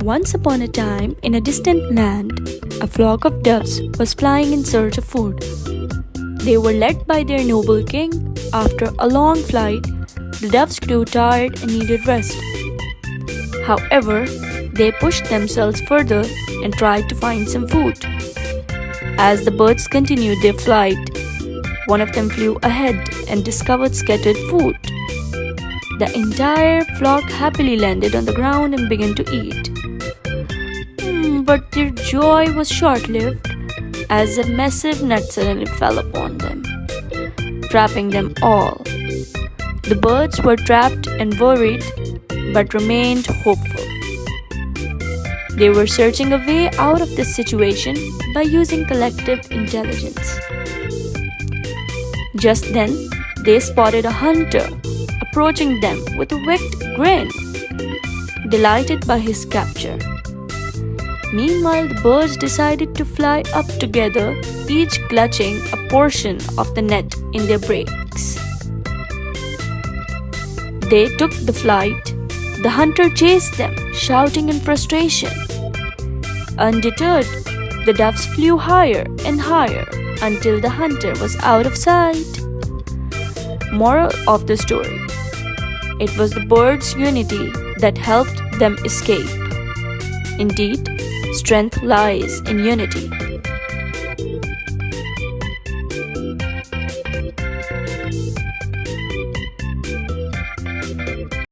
Once upon a time, in a distant land, a flock of doves was flying in search of food. They were led by their noble king. After a long flight, the doves grew tired and needed rest. However, they pushed themselves further and tried to find some food. As the birds continued their flight, one of them flew ahead and discovered scattered food. The entire flock happily landed on the ground and began to eat. But their joy was short-lived, as a massive net suddenly fell upon them, trapping them all. The birds were trapped and worried, but remained hopeful. They were searching a way out of this situation by using collective intelligence. Just then, they spotted a hunter approaching them with a wicked grin, delighted by his capture. Meanwhile, the birds decided to fly up together, each clutching a portion of the net in their beaks. They took the flight. The hunter chased them, shouting in frustration. Undeterred, the doves flew higher and higher until the hunter was out of sight. Moral of the story: it was the birds' unity that helped them escape. Indeed, strength lies in unity.